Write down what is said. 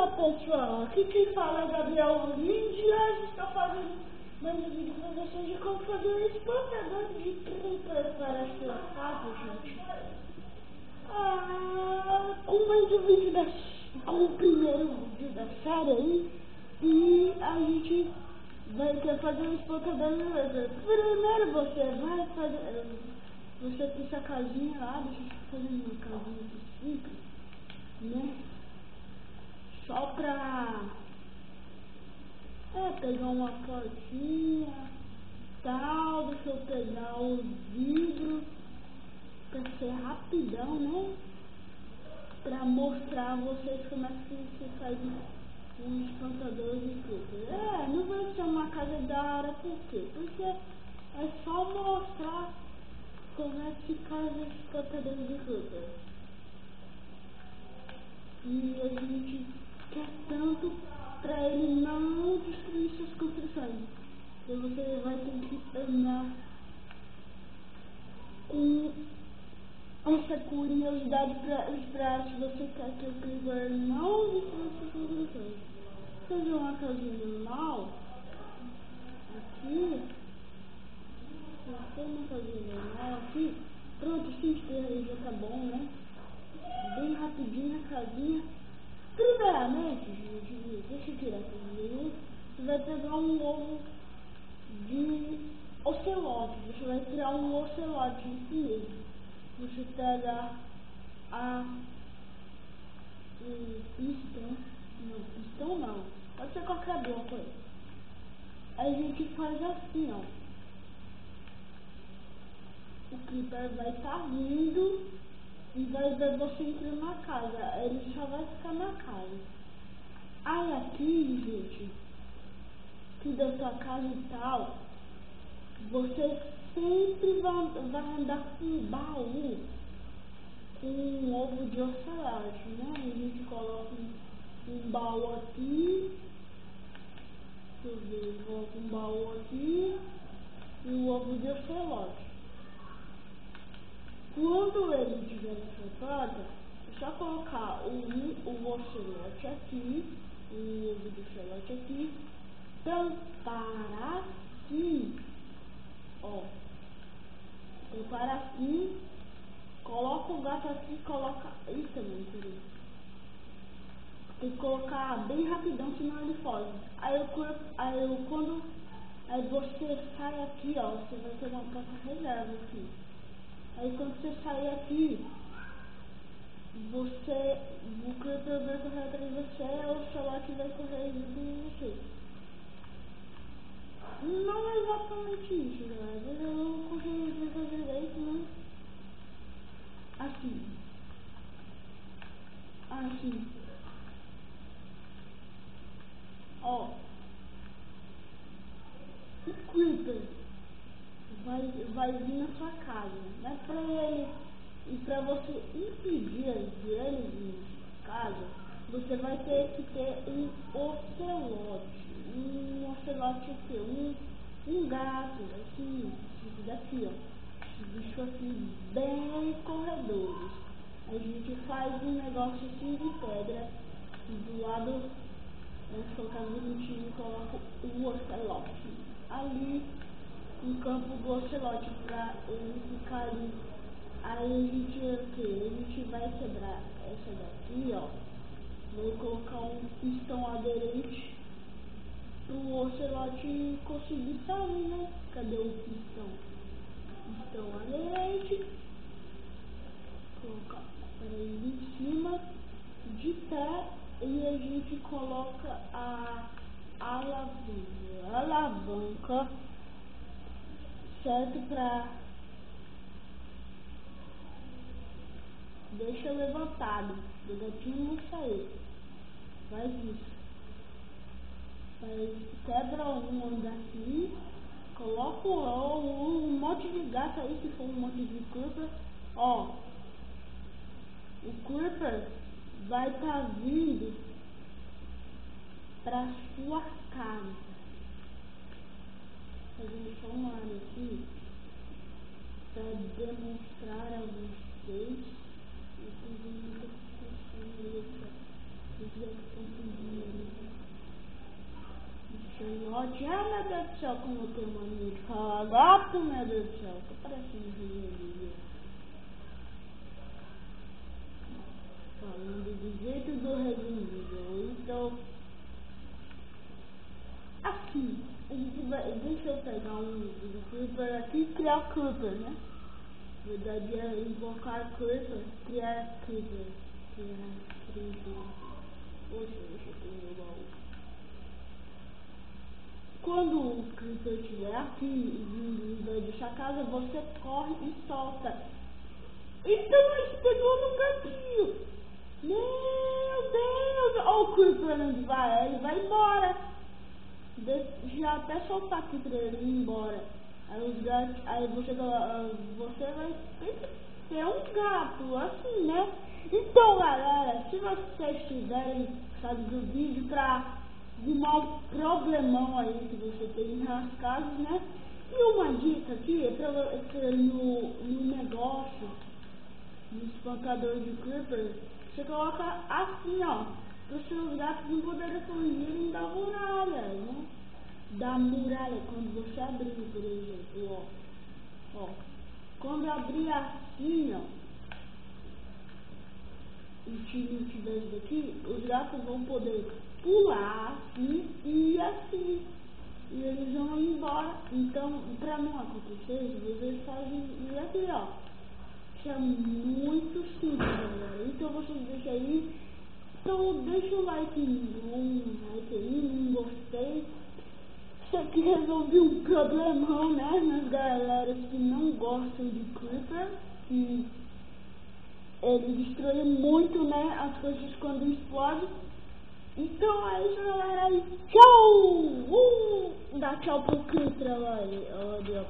Olá pessoal, aqui quem fala é Gabriel Lins e hoje estou fazendo mais um vídeo para vocês de como fazer um exportador de creeper para a sua casa, gente. Com mais um vídeo com o primeiro vídeo da série aí, e a gente vai ter fazer um exportador de creeper. Primeiro você tem sua casinha lá, deixa eu fazer uma casinha aqui simples, né? Só pra pegar uma portinha, tal, deixa eu pegar o vidro pra ser rapidão, né? Pra mostrar a vocês como é que se faz um espantador de creeper. Não vai ser uma casa da hora, por quê? Porque é só mostrar como é que faz o espantador de creeper. E a gente quer tanto para ele não destruir suas construções. Então você vai ter que andar com essa curiosidade para se você quer que o creeper não destrua suas construções. Você vê uma casinha normal aqui, você uma casinha normal aqui, pronto, sim, já tá bom, né? Bem rapidinho a casinha. Primeiramente, gente, deixa eu tirar aqui. Você vai pegar um ovo de ocelote. Você vai criar um ocelote em si mesmo. Você pega pistão não. Pode ser qualquer bloco aí. Aí a gente faz assim, ó. O creeper vai estar vindo e vai ver você entrando na casa. Ele só vai ficar na casa. Aí aqui, gente, que da sua casa e tal, você sempre vai andar com um baú, com um ovo de ocelote, né? A gente coloca um baú aqui, deixa eu ver, coloca um baú aqui e um ovo de ocelote. Quando ele estiver na sua casa, é só colocar o ocelote aqui, o ovo de ocelote aqui, tampar assim, ó, tampar assim, coloca o gato aqui, coloca, isso também, querido. Tem que colocar bem rapidão, senão ele foge. Aí você sai aqui, ó, você vai ter uma porta reserva aqui. Aí quando você sair aqui, o creeper vai correr atrás de você, ou o ocelote vai correr junto com você. Não é exatamente isso, galera. Eu não consegui explicar direito, mas assim. Ó, o creeper vai vir na sua casa, né? E pra você impedir ele vir na sua casa, você vai ter que ter um ocelote. Um ocelote aqui, um gato, assim, daqui, ó. Esse bicho aqui, bem corredores. A gente faz um negócio assim de pedra, do lado, vamos colocar bonitinho, coloca o ocelote ali, no campo do ocelote, pra ele ficar ali. Aí a gente vai quebrar essa daqui, ó. Vou colocar um pistão aderente pro ocelote conseguir sair, né? Cadê o pistão? Pistão aderente. Colocar para ele em cima, de pé, e a gente coloca a alavanca, certo? Deixa levantado, o gatinho não sair. Faz isso. Quebra um daqui, coloca um monte de gato aí, se for um monte de creeper. Ó, o creeper vai estar vindo pra sua casa. Fazendo só uma área aqui para demonstrar a vocês. Eu fiz muita construção, vocês já estão emote. Ah, meu Deus do céu, como eu tenho mania de falar gato, meu Deus do céu. Tô parecendo vídeo. Falando do jeito do Resident Evil. Então, aqui, a gente vai, deixa eu pegar um Creeper aqui e criar o Creeper, né? Na verdade é invocar Creeper, criar Creeper. Poxa, deixa eu ver o baú. Quando o Creeper estiver aqui e vai deixar a casa, você corre e solta. Então a gente pegou no gatinho. Meu Deus! Olha o Creeper onde vai, ele vai embora. Já até soltar aqui pra ele ir embora. Aí os gatos, aí você vai ser um gato, assim, né? Então galera, se vocês tiverem gostado do vídeo pra arrumar um problemão aí que você tem nas casas, né? E uma dica aqui é pra você no negócio, no espantador de Creeper, você coloca assim, ó, para os seus gatos não poderem fugirem da muralha, né? Da muralha, quando você abrir, por exemplo, ó. Quando abrir assim, ó, e se não tiver isso daqui, os gatos vão poder pular assim e assim. E eles vão ir embora. Então, para não acontecer isso, vocês fazem isso aqui, ó. Isso é muito simples, galera. Então vocês deixam aí. Então deixa o like aí, não gostei. Isso aqui resolveu um problemão, né? Nas galeras que não gostam de Creeper. Que ele destrói muito, né? As coisas quando explodem. Então é isso, galera. Tchau! Dá tchau pro Creeper, olha.